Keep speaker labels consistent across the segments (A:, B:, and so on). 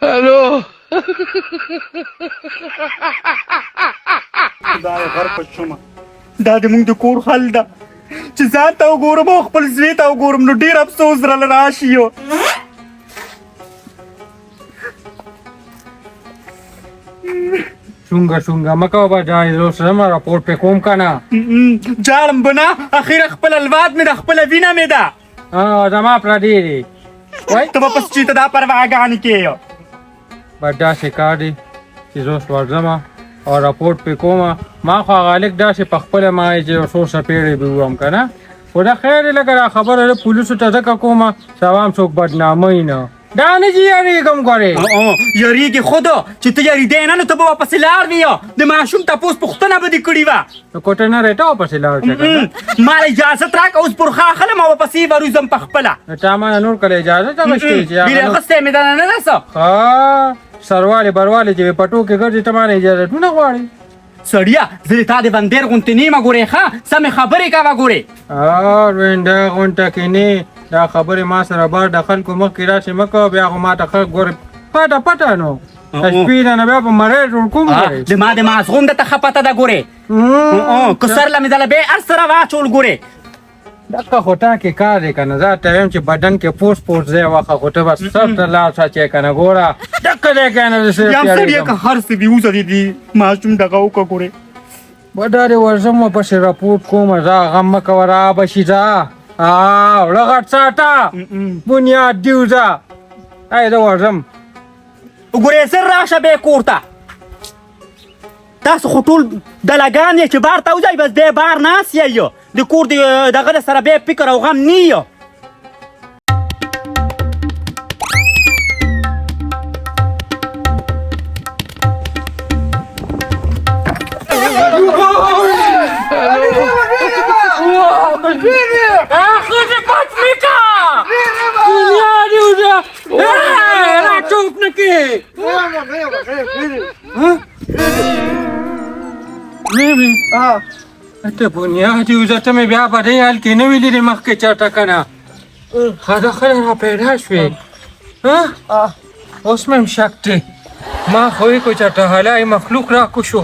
A: الو
B: دا غر په شومه دا د موږ د کور حل ده چې ځان ته وګورم او خپل زوی ته وګورم نو ډېر افسوس راله راشي یو
C: شونګه مکه بابا جان زه سره راپورټ په کوم کنه
B: جاړم بنا اخیر خپل الواد مې د خپل وینه مې ده
C: زما پر دی
B: وای ته په چې ته دا پرواګان کې
C: بڑا شکار دی چې زه ورځم او راپورټ په کوم ما خو غالک دا چې په خپل ما چې څو سپېړې به وم کنه خو دا خیر لګره خبره پولیسو ته ځکه کومه سلام څوک بدنامي نه دا نه چې یاریږم ګورې
B: یاریږي خود چې ته یاریدې نه نو ته به واپس لاړ وې د ماشوم تپوس پوښتنه به دې کړې وه
C: نو کوټه نه رټه واپس لاړ شه
B: ما اجازت راکړه اوس پرخه اخلم او واپسې به روزم په خپله
C: چا ما نور کله اجازه ته مشته چې
B: بیره اخیستی مې ده نه ده څه
C: سروالې بروالې چې پټو کې ګرځې ته مانه اجازه ټونه غواړې
B: سړیا زه د تا د بندر غوندې نیمه ګورې ښه سمې خبرې کوه ګورې
C: روینډه غونټه کې نه دا خبرې ما سره بار د خلکو مخکې راشي مه کوه بیا خو ما ته خلک ګورې پټه نو شپې نه بیا په مرۍ جوړ کوم
B: د ما د مازغون درته ښه پته ده ګورې که سر له مې دله بیا هر سره واچول ګورې
C: دغه خو تا کې کار دی که نه زه ته وایم چې بدن کې پوس ځای واخه خو ته بس سر ته لاړ شه چې که نه ګوره دغه دی که نه
B: یم سړیه که هر څه وي اوسه دې ماشوم دغه وکړه ګورې
C: بډارې ورځم ورپسې راپورټ کوم زه غم مه کوه را به شي ځه وړه غټ ساټه بنیاد دي وځه ای زه ورځم
B: وګورې زر راشه بیا کور ته تاسو خو ټول دلګان یې چې بار ته وځئ بس بیا بار ناست یې د کور دغه د سره بیا فکر او غم نه یو
C: ته بنیاد یوزه ته مې بیا بدۍ حال کې نه وي لیدې مخکې چاته که نه ښه خلک را پیدا شوې اوس مې هم شک دی ما خو یې کو چاته حلای مخلوق را کوشو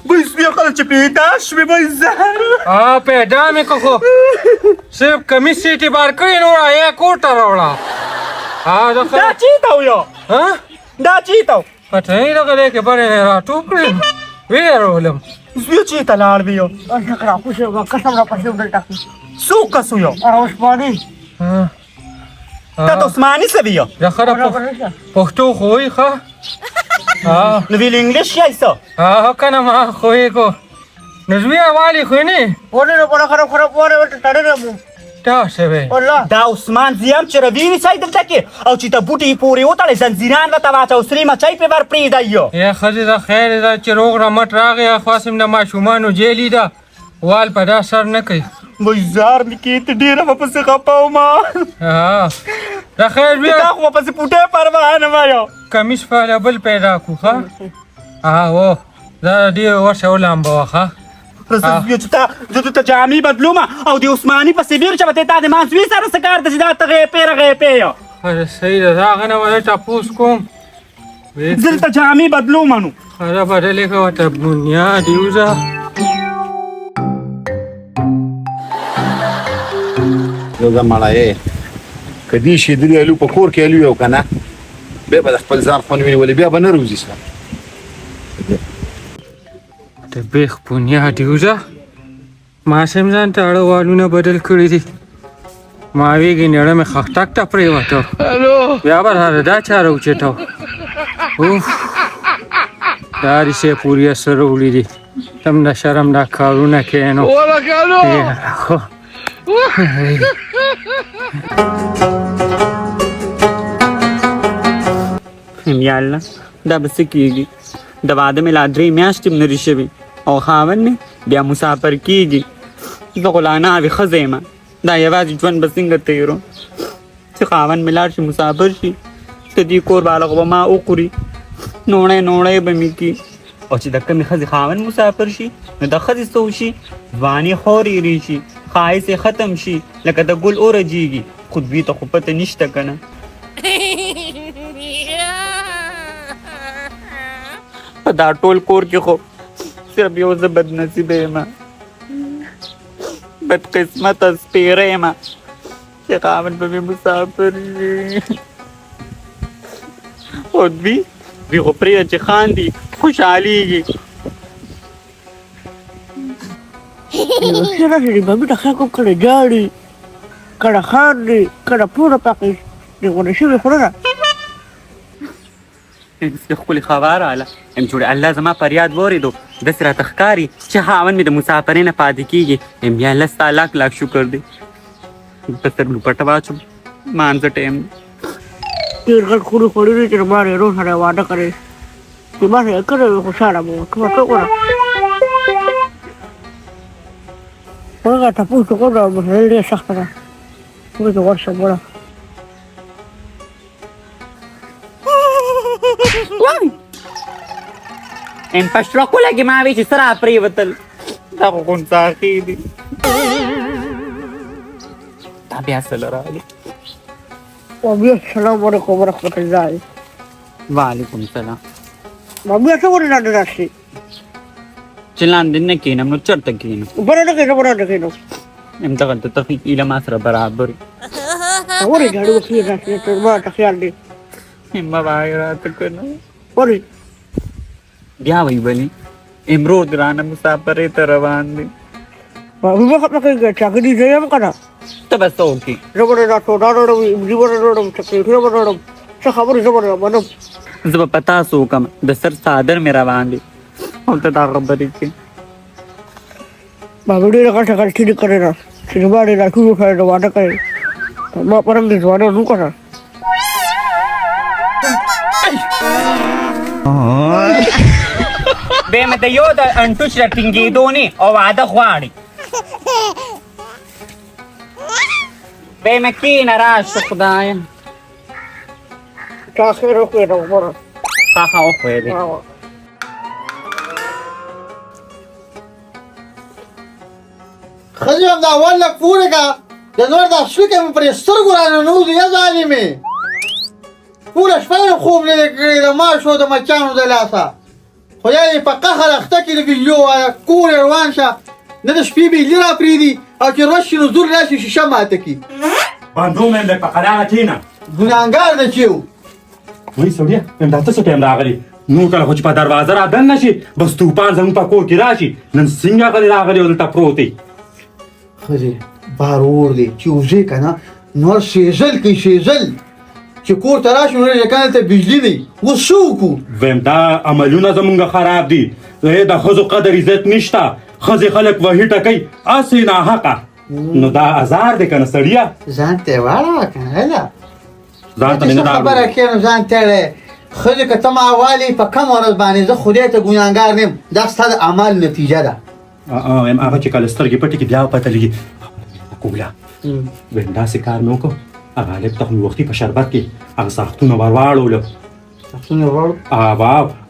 B: بس بیا کله چې پیدا شوې بس زه
C: پیدا مې که خو صرف کمیس سیټې بار کړې نو یا کور ته راوړه
B: دا چیته و یو دا چیته و
C: پته نه دغه دی کې بڼې نه راټوپ کړې ویرولم
B: زوی چیته لاړ وی یو څوک کس و یو تا ته عثماني څه وي یو
C: د خره پښتو خو وایي ښه
B: نو ویل انګلیش یای څه
C: که نه ما خو یې کو نو زوی والي خو نه تا شوی
B: دا عثمان زیم چې روینې سای دلته کې او چې ته بوټې یې پورې وتړې زنځیران راته واچو سرې مچۍ پې ور پرېږدی یو
C: یا ښځې ده خیر ده چې روغ رمټ راغی خواصم د ماشومانو جیلي ده وال په دا سر نه کوي
B: وای زار مې کې ته ډېره به پسې خفه وما
C: د خیر بیا
B: دا خو به پسې پوټې پروا نه وایو
C: کمیس په بل پیدا کړو ښه هو زه دې ورشه ولامبوه ښه
B: زه ته جامې بدلوم او د عثماني پسې بېر چې به تا د ما زوی سره څه کار ده چې دا ته غیپې رغیپې یو
C: صحیح ده دا هغه نه به تپوس کوم
B: زه دلته جامې بدلوم نو
C: خره بدلې کوه ته بنیاد یوزه
D: یو ځه مړی که دې شیدلي الو په کور کې الو یو که نه بیا به د خپل ځان خوند ویني ولې بیا به نه روزي سره
C: د بیخ بنیاد یوزه ما سم ځان ته اړه والونه بدل کړي دي ما ویږي نړه مې خښټک ته پرېوته بیا به راته دا چاره وچېټو دا ریسې پورې سره ولیدي تم د شرم دا کارونه کوې نو
B: یا الله دا به څه کېږي د واده مې لا 3 میاشتې هم نري شوي او خاوند مې بیا مسافر کېږي زه خو لا ناوې ښځه یم دا یوازې ژوند به څنګه تېرو چې خاوند مې لاړ شي مسافر شي د دې کور بالغ به ما وخوري نوڼی به مې کي او چې د کمې ښځې خاوند مسافر شي نو د ښځې څه وشي ځواني خورېرې شي ښایست یې ختم شي لکه د ګل اورجېږي خو دوی ته خو پته نشته که نه دا ټول کور کې خو صرف یو زه بد نصیبه یم بد قسمته سپیره یم چې خاوند به مې مسافر وي خو دوی خو پرېږده چې خاندي خوشحالېږي
A: سره چې مامي ته خلک هم کله جاړي کله خاندي کله پوره پکې د غونډه شوې خوله ده
B: د ښکلې خبر راله یم جوړې الله زما فریاد واورېدو داسې راته ښکاري چې خاوند مې د مسافرۍ نه پاتې کېږي یم بیا الله ستا لاک لاک شکر دی په سترګو پټه واچوم مانځه ټایم دی
A: ډېر غټ خوري خوړلي چې ما یې روز سره واده کړی چې ما سره یې کړی وي خوشحاله به وه ته وګوره هغه تپوس وکړه مسله ډېره سخته ده موږ ته ورشم وړه
B: یم په شړکو لګې ما وی چې څه راپرېوتل دا خو غونڅاښې دي دا بیا څه له راغلي
A: مامي السلام علیکم ورحمت الله
B: وعلیکم السلام
A: مامي ته ولې لاندې راشي
B: چې لاندې نه کښېنم نو چېرته کښېنم
A: بره نه کښېنم بره نه کښېنم
B: یم دغلته تخیق ایله ما سره برابر
A: ولې ګاډي وکړې راشي ته ما ته خیال دی
B: یم مه وایه راته که نه
A: ولې
B: بیا وی بلی امرود رانه مسافرۍ ته روان دی
A: مامي مه خپه کېږه چاګني زه یم که نه
B: ته به څه وکړې
A: زه به دا ټوډا راوړم املي به راوړم چکلیټونه به راوړم څه خبرې زه به منم
B: زه به په تاسو وکړم د سر څادر مې روان دی او ته دا خبرې کوې
A: مامي ډېره غټه غلطي دې کړې ده چې زما ډېر راټولو سره د واده کړی ما پرم دې ځوانه نو که نه
B: بیا مې د یو د انټوچ را ټینګېدو نه او واده غواړي بیا مې کښېنه راشه خدایه
A: تا خیر وکړې ده عمره
B: تا ښه وښویېدې
E: ښځې هم دا اول لږ پورې که د نور دا سوکې مې پرې سترګو راننوځي یا ظالمې پوره شپه مې خوب نه دی کړی د ماشو د مچانو د لاسه خدای دې په قهر اخته کړي د بجلو وایه کور یې روان شه نه د شپې بجلي را پرېږدي او چې روش شي نو زور راشي شیشه ماته کړي
F: باندو مې لږ په قراره کښېنه
E: ګناهګار نه چې یو
F: وایي سړیه یم دا ته څه ټایم راغلی نو کله خو چې په دروازه را دننه شي بس توپان زموږ په کور کې راشي نن څنګه غلی راغلی او دلته پروت دی
E: ښځې بار اور دی چې وځې که نه نور سېزل کوي سېزل چې کور ته راشي نو که دلته بجلي دی اوس څه وکړو
F: ویم دا عملونه زمونږ خراب دي د ښځو قدر عزت نشته ښځې خلک وهي ټکوي هسې ناحقه نو دا ازار دی که نه سړیه
E: ځان ته یې واړه که نه هله
F: ځان ته مې نه
E: خبره کې نو ځان تړی ښځې که ته ما والې په کم ورځ باندې زه خدای ته ګناهګار نه یم دا ستا د عمل نتیجه ده
F: یم هغه چې کله سترګې پټې کړي بیا پته لګي کوله ویم داسې کار مې وکړو هغه هلک ته خو مې وختي په شربت کې هغه ساختونه ور واړولو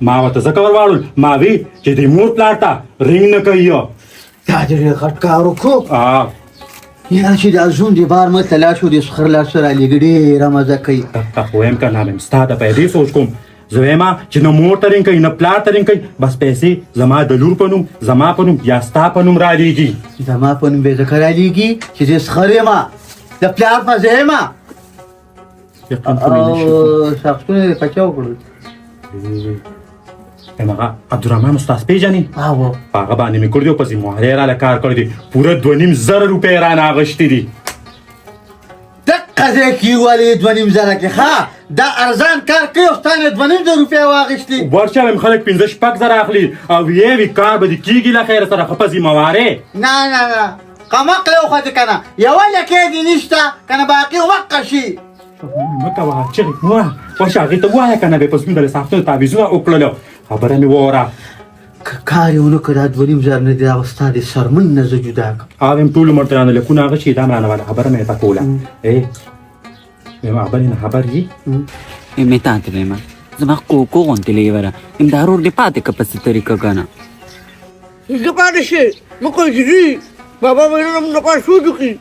F: ما ورته ځکه ور واړول ما وی چې د مور پلار ته رینګ نه کوي
E: دا دې ډېر غټ کار وکړو یا چې دا زوم دې بار ملته لاړ شو دې سخر لاړ سره لږ ډېره مزه کوي
F: ته خو ویم که نه مې ستا د پیدې سوچ کوم زه وایم چې نه مور ته رینګ کوي نه پلار ته رینګ کوي بس پیسې زما د لور په نوم زما په نوم یا ستا په نوم رالیږي
E: زما په نوم بې ځکه رالیږي چې زه سخر یم د پلار په ځای یم او ساختونه یې په چا وکړل
F: هغه عبدالرحمن استاد پیژنې
E: هغه
F: په هغه باندې مې کړی دی او پسې مهرې راله کار کړی دی پوره 2,500 روپۍ رانه اخیستې دي
E: دقه ځای کې یې والې 2,500 کې ښه دا ارزان کار کوي او ستا نه 2,500 روپۍ واخیستې
F: ورشه ویم خلک 5-6,000 اخلي او ویې وي کار به دې کېږي له خیره سره ښه په ذمهوارۍ
E: نه نه نه قمقله وخوتې که نه یوه لکۍ دې نشته که نه باقي وقه شي
F: مه کوه چغې ووایه ورشه هغې ته ووایه که نه بیا پس موږ د ساختونو تعویضونه وکړلو خبره مې واوره
E: که کار یې ونه کړه دا 2,500 نه دي دا به ستا د سرمن نه زه جدا کړم
F: هغه یم ټول عمر ته رانه لکونه هغه چې دا م رانه واله خبره مې ته کوله ویم هغه بلې نه خبر یي
B: مې تا ته وایم زما کوکو غوندې لیوره یم دا رور دې پاتې که په څه طریقه که نه
A: زه پاتې شي مه کوئ چې ځي بابا مې نن لپاره سوچ وکړي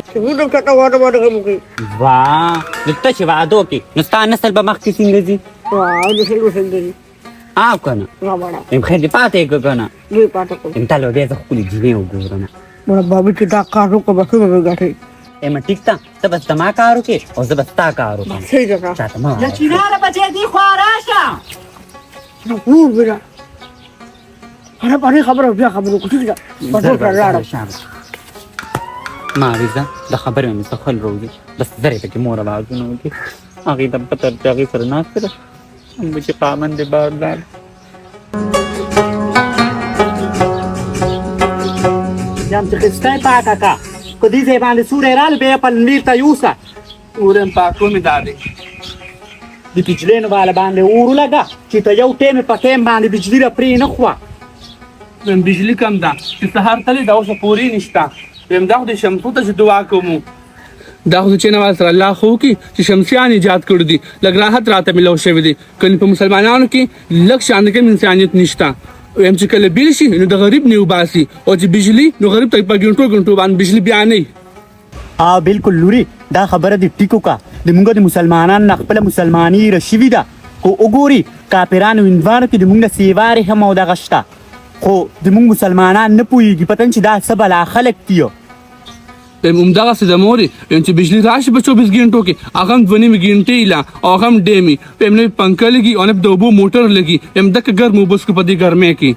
A: چې موږ هم چاته واده کوم کوي
B: واه نو ته چې واده وکړې نو ستا نسل به مخکې څنګه ځي
A: نسل وسل دی
B: او کنه
A: راوړه
B: ام خیر دې پاتې که کنه
A: دوی پاته کړ
B: ام تلو بیا زه خپلې جینۍ وګورم
A: مړه بابا چې دا کار وکړه بس به ګټې
B: ام ټیک ته ته بس ما کار وکړې او زه بس تا کار وکړم
A: صحیح ده
B: چاته ما
G: له چیناره بچې دی خوا راشه
A: نور بیا هره باندې خبره بیا خبره کوي دا په ټول راړه
B: ما ویزه د خبرې مې مستقل روزي بس درې پکې مور आवाजونه وکړي هغې ته پته چې هغې سره ناسته ده موږ چې پامن دې بار لاړ
G: یم چې خستی پاکه کا که دې ځای باندې سوری راله بیا یې په نیر ته یوسه
C: ورم پاکو مې دادې
G: د بجلینو والا باندې اور ولګه چې ته یو ټیم په ټیم باندې بجلي را پرې نه خوه
C: ویم بجلی کم ده چې سهار تلې دا اوسه پورې نشته ویم دا خو د شمسو ته چې دعا کومو دا خو د چې نواز سره الله خو وکړي چې شمسیان ایجاد کړي دي لږ راحت راته میلاو شوی دی کله په مسلمانانو کې لږ شان کې انسانیت نشته ویم چې کله بیل شي نو د غریب نه وباسي او چې بجلی نو غریب ته په ګنټو باندې بجلی بیا نه
G: بالکل لوري دا خبره دې ټیکو کا د موږ د مسلمانانو نه خپله مسلماني رشوي ده خو وګوري کافرانو هندوانو کې د موږ نه سیوارې هم او دغه شته خو د موږ مسلمانان نه پوهېږي پته چې دا څه بلا خلک دي
C: همدغسې د مورې چې بجلی راشي په 24 غنټو کې هغه هم 2.5 غنټې لا او هغه هم ډیمې په نه پنکه لګي او نه د اوبو موټر لګي هم دغه ګرم اوبه څښو په دې ګرمۍ کې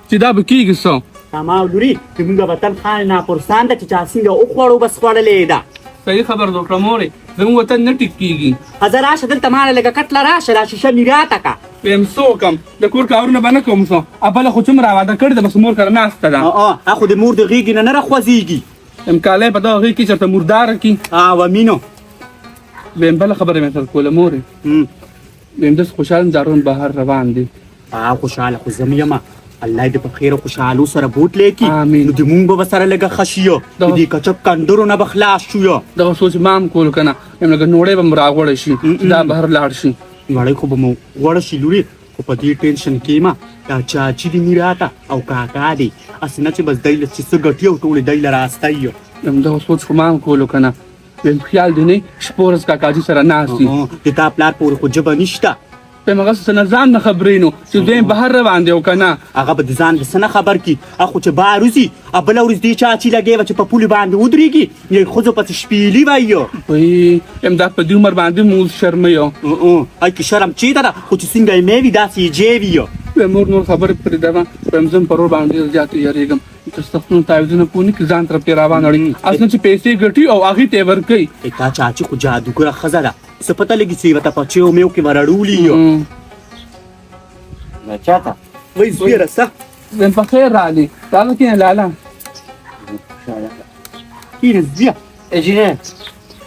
C: چې دا به کېږي څه
G: اما لوري چې موږ وطن خان ناپرسان ده چې چا څنګه وخوړو بس خوړلې ده
C: صحیح خبر دوکړه مورې زموږ وطن نه ټیک کېږي
G: زه راشه دلته ماله لږه کټله راشه دا شیشه مې راته کا
C: ویم څه وکړم د کور کارونه به نه کوم څه بله خو څومره واده کړې ده بس مور کره ناسته ده
G: خو د مور د غېږې نه راخوځېږي
C: امکالی په دغه غېږ کې چېرته مرداره کړي
G: ومینو
C: ویم بله خبره مې سره کوله مورې ویم داسې خوشحال دارون بهر روان دي
G: خوشحاله خو زه یم الله دې په خیر او خوشحالو سره بوتلی کړي
C: آمین.
G: نو د مونږ به سره لږه ښه شي د دې کچپ کندرو نه به خلاص شو
C: دغه سوچ ما هم کول که نه یم لږه نوړی به م راغوړی شي چې دا بهر لاړ شي
G: نړۍ خو به مو غوړه شي لورې خو په دې ټینشن کې یم دا چاچي دې مې راته او کاکا دی هسې نه چې بس دی له چې څه ګټي او ټولې دی له راستی
C: یم دغه سوچ خو ما هم کولو که نه ویم خیال دی نه شپه ورځ کاکاجي سره ناست دي
G: د تا پلار پورې خو ژبه نشته
C: ویم هغسې څه نه ځان نه خبرې نو چې دوی بهر روان دی او که نه
G: هغه به د ځان د څه نه خبر کړي خو چې بهر وځي بله ورځ دې چاچي لګې وه چې په پولې باندې ودرېږي یا ښځو پسې شپېلي وایي
C: وایي یم دا په دې عمر باندې مو اوس شرموي
G: ای که شرم چېرته ده خو چې څنګه یې مې وي داسې یې جې وي
C: ویم نور خبرې پرېږدمه ویم زه په رور باندې ډېر زیات یېرېږم چې ستاسو تعویضونه پوه نه کړي ځان طرف یې راوان اړوي اصل چې پیسې ګټي او هغې ته یې ورکوي
G: تا چاچي خو جادوګره ښځه ده څه پته لګي چې ورته په چیو میو کې به رړولي چاته وایي زبېره څه
C: ویم په خیر راغلې راغله کښېنه لاله
G: کښېنه زبیه
E: اجینه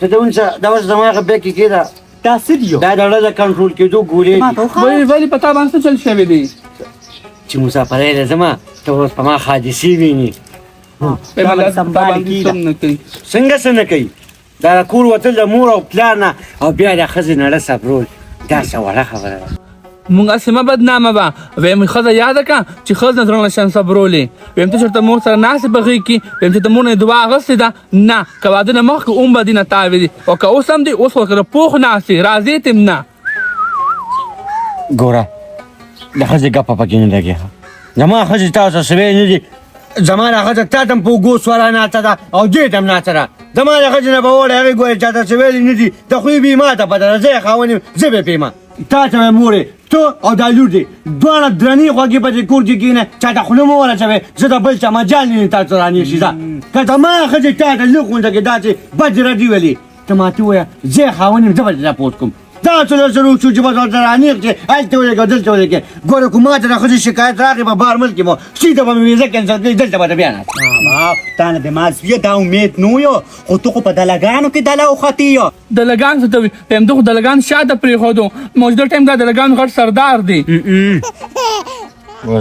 E: ته د اونځه دا اوس زما هغه بیک کې کېده
G: دا څه دي
E: دا د زړه د کنټرول کېدو ګولې دي
C: وایي ولې په تا باندې څه چل شوی دی
E: چې مسافری ده زما ته اوس په ما حادثې ویني څنګه څه نه کوي دا د کور وتل د مور او پلار نه او بیا د ښځې نړه صبرول دا څه وړه خبره ده
C: مونږ هسې مه بدنامه به ویم ښځه یاده کړه چې ښځه نه زړه شان صبرولې ویم ته چېرته مور سره ناستې په غېږ کې ویم چې د مور نه دعا اخیستې ده نه که واده نه مخکې اوم به دې نه تاوې دي او که اوس هم دی اوس خو سره پوخ ناستې راضي تم نه
E: ګوره د ښځې ګپه پکې نه لګي زما ښځې تاسو سوی نه دي زما د ښځه تا ته هم په اوږو سوله ناته ده او دې ته هم ناته ده زما د ښځې نه به وړی هغې ګورې چاته څه ویلي نه دي د خوی به یې ماته پته ده زه یې خاوند یم زه به یې پېیمه تا ته مې مورې ته او دا لور دی دواړه درنې خوږې په دې کور کې کښېنه چاته خوله مه ورچوې زه د بل چا مجال نه تاسو رانیسي ځه که زما ښځې تا ته لږ غونډه کې داسې بد ردي ویلې ته ماته ووایه زه یې خاوند یم زه به دې راپورټ کوم دا څلور سره وشو چې به ورته رانیغ چې هلته ولګوه دلته ولګې ګوره که ما ته د ښځې شکایت راغی په بار ملک کې مو سیده به مې ویزه کینسل کړي دلته به ته بیا ناست
G: تا نه د ما زویه دا امید نه و خو ته خو په دلګانو کې دله وختې یو
C: دلګان څه ته وي ویم ته خو دلګان شاته پرېښودو موجوده ټایم دا دلګانو غټ سردار دی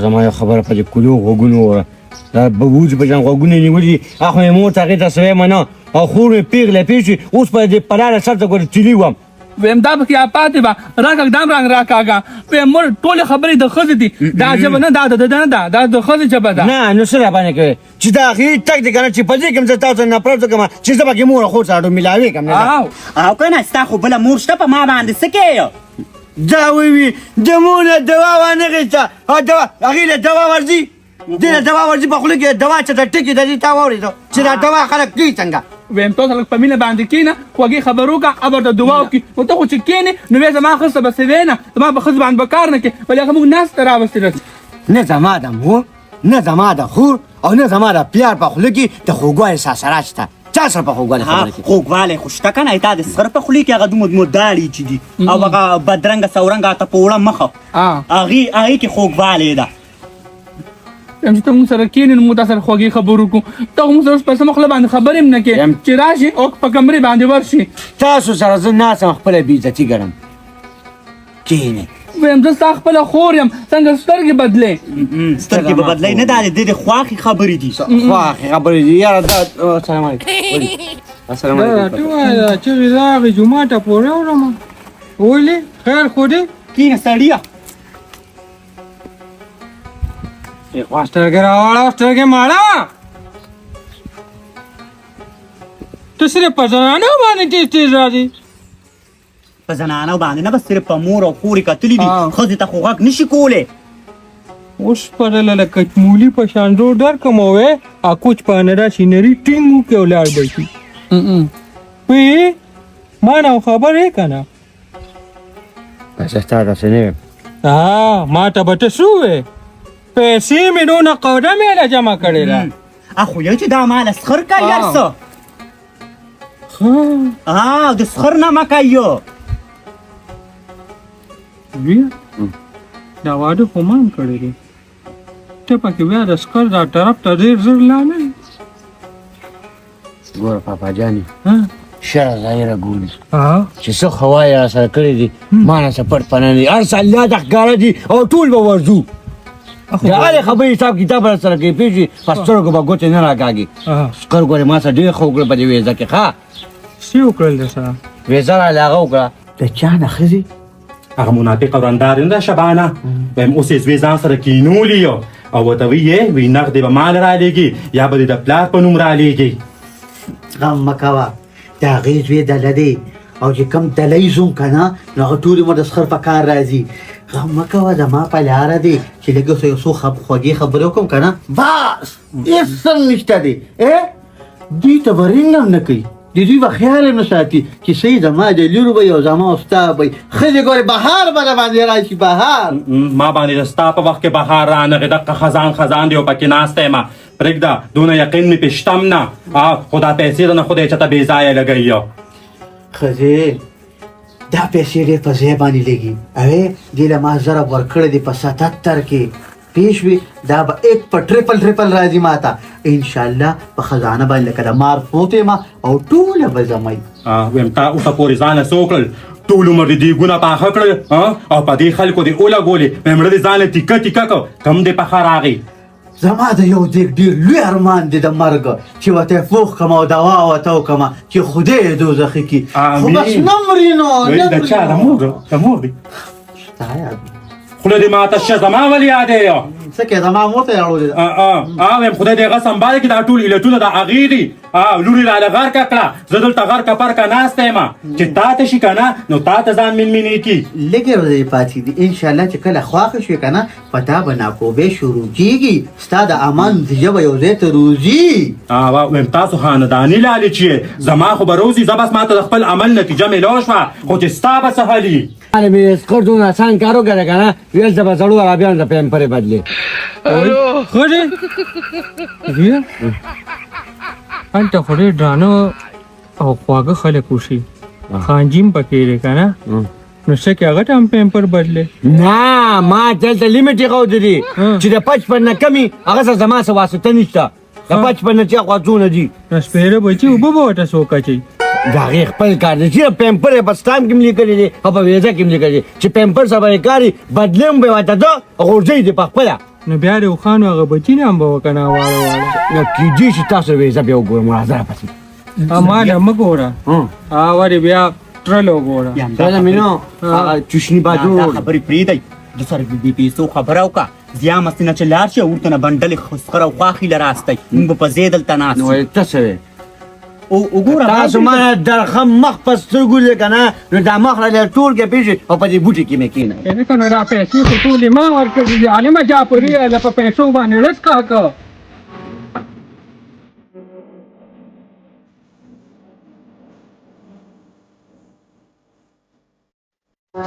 E: زما یو خبره په دې کلو غوږونو وره دا به وځي په جان غوږونه یې نیولي دي اخو یې مور ته هغې ته سوی منه او خور مې پېغله پېښ شي اوس په دې پلاړه سر ته ګورې تیلي وم
C: ویم دا پکې پاتې به راکاږ دام رنګ راکاږه ویم مور ټولې خبرې د ښځې دي دا ژبه نه دا د ده نه ده دا د ښځې ژبه ده
E: نه نو څه راباندې کوې چې دا اخري ټک دی که نه چې په دې کې هم زه تاسو نه نفرت وکړم چې زه پکې مور او خور سره ملاوې کړم
G: او که نه ستا خو بله مور شته په ما باندې څه کوې
H: دا وی دمونه دوا وانه غیسته او دوا هغې له دوا ورځي دې له دوا ورځي په خوله کې دوا چې د ټکي د دې تا واورېدو چې دا دوا خلک کوي څنګه
I: ویم تاسو لږ په مینه باندې کښېنه خوږې خبرې وکړه ابر د دعا وکړي نو ته خو چې کښېنې نو بیا زما ښځه به سوې نه زما په ښځه باندې به کار نه کوې ولې هغه موږ ناستې راوستې
H: نه زما د مور نه زما د خور او نه زما د پلار په خوله کې د خوږوالي ساسرات شته چا سره په خوږوالي خبره کوي
G: خوږوالی خو شته که نه تا د سخر په خولې کې هغه دومره داړې چې دي او هغه بدرنګه سورنګه ته په وړه مخه هغې کې خوږوالی ده
I: یم چې ته موږ سره کښېنې نو موږ تا سره خوږې خبرې وکړو ته خو موږ سره اوس په سمه خوله باندې خبرې هم نه کوې چې راشي او په کمرې باندې ورشي
H: تاسو سره زه ناست یم خپله بېعزتي ګڼم کښېنئ
I: ویم زه ستا خپله خور یم څنګه سترګې بدلې
G: سترګې به بدلوي نه دا د دې د خواښې خبرې دي
H: خواښې خبرې دي یاره دا السلام علیکم السلام علیکم
C: چغې راغې جومات ته پورې وړم ولې خیر خو دې
G: کښېنه سړیه
C: سترګې راوړه سترګې ماړه ته صرف په زنانو باندې تیز تیز راځي
G: په زنانو باندې نه بس صرف په مور او خورې کتلي دي ښځې ته خو غږ نشي کولی
C: اوس پرله لکه کچمولي په شان زور درکړم وې کوچ په انرا شینري ټینګ وکړي او لاړ به شي پوهېږې ما نه خبرې که نه
H: بس ستا داسې نه یم
C: ما ته به ته څه ووې پیسې مې دونه قوده مې له جمع کړې ده
G: خو یو چې دا ما له سخر کوي هر څه د سخر نه مه کوي
C: ویه دا واده خو ما هم کړی دی ته پکې بیا د سکر دا طرف ته ډېر زر لاړې
H: ګوره پاپا جانې شره ظاهره ګوري چې څه خو وایې راسره کړي دي ما نه څه پټ پنه دي هر څه الله ته ښکاره دي او ټول به ورځو د هرې خبرې حساب کتاب راسره کوي پوهېږې په سترګو به ګوتې نه راکاږي سکر ګورې ما سره ډېر ښه وکړل په دې ویزه کې ښه
C: څه وکړل د سره
H: ویزه راله هغه وکړه د چا نه ښځې
F: هغه منافقه ورندار نه ده شبانه ویم اوس یې زوی ځان سره کینولي یو او ورته ویې وی نغدې به مال رالیږي یا به دې د پلار په نوم رالیږي
E: غم مه کوه د هغې زوی دله دی او چې کوم دلی زوم که نه نو هغه ټول عمر د سخر په کار راځي غم مه کوه زما په لاره دی چې لږ اوس یو څو خوږې خبرې وکړم که نه بس هېڅ څه نشته دی دوی ته به رینګ هم نه کوي د دوی به خیال هم نه ساتي چې صحیح زما د لور به او زما او ستا به ښځې ګورې بهار به د باندې راشي بهار
F: ما باندې د ستا په وخت کې بهار رانغې دقه خزان دی او پکې ناسته یم پرېږده دونه یقین مې پې شته هم نه خو دا پیسې ده نه خدای چېرته بې ځایه لګوي
E: ښځې دا پیسې ډېر په ځای باندې لګي اوې دې له ما ضرب ورکړی دی په 77 کې پیش وي دا به ایک په ټریپل راځي ما ته انشاءالله په خزانه باندې لکه د مار پروت یم او ټوله به زموي
F: ویم تا اوسه پورې ځانله څه وکړل ټول عمر دې دیګونه پاخه کړل او په دې خلکو دې ولګولې ویم مړه دې ځانله تیکه تیکه کړ کم دې پخه راغی
E: زما د یو دیګ ډېر لوی ارمان دی د مرګ چې ورته یې پوخ کړم او دوا ورته وکړم چې خدای یې دوزخي کړي خو بس نه مري نو
F: د چا د مور دی خوله دې ماته شه زما ولې یادې
E: څه کې زما مور ته یې اړولې ده
F: ویم خدای دې هغه سنباله کړي دا ټول علتونه د هغې دي لورې راله غرقه کړه زه دلته غرقه پرکه ناسته یم چې تا ته شي که نه نو تا ته ځان مینمینې کړي
E: لږې ورځې پاتې دي انشاءالله چې کله خواښه شوې که نه په تا به ناکوبې شروع کېږي ستا د عمل نتیجه به یو ځای ته روځي
F: ویم تاسو خانداني لالې چې زما خو به روزي زه بس ما ته د خپل عمل نتیجه میلاو شوه خو چې ستا به څه حلي
H: مې سکر دومره آسان کار وکړی که نه ویل زه به زړو عربیانو ته پیمپرې بدلې
C: ښه دی ویه هلته خو ډېر درانه او خواږه خلک وشي خانجیم پکې دی که نه نو څه کې هغه ته هم پیمپر بدلې
H: نه ما دلته لیمټ یې ښودلي چې د 55 نه کمي هغه سره زما څه واسطه نشته د 55 نه چې هغه څونه دي
C: نو سپېره بچي اوبه به ورته څوک اچوي
H: د هغې خپل کار دی چې پیمپر یې په سټام کې هم لیکلی دی او په ویزه کې هم لیکلی دی چې پیمپر سره به یې کار وي بدلې هم به یې ورته ده غورځوي دې په خپله
C: نو بیا د اوښانو هغه بچي نه هم به وکنه واړه
H: نو کېدای شي تاسو ویزه بیا وګورم راځه پسې
C: ما نه مه ګوره ولې بیا ټرل وګوره
H: دا مینو هغه چوشني بازو
B: دا خبرې پرېږدئ د سره د پیسو خبره وکړه زیا مستې نه چې لاړ شي ورته نه بنډلې خسخر او خواښې له راستئ موږ به په ځای دلته ناست
H: نو ته څه وې
G: وګوره
H: تاسو ما درخم مخ په سترګو لې که نه نو دا مخ راله ټول کې پېښې او په دې بوټي کې مې کېنه
C: یعنې که نو دا پیسې خو ټولې ما ورکړې دي عالمه جعفري له په پیسو باندې رزق کاکه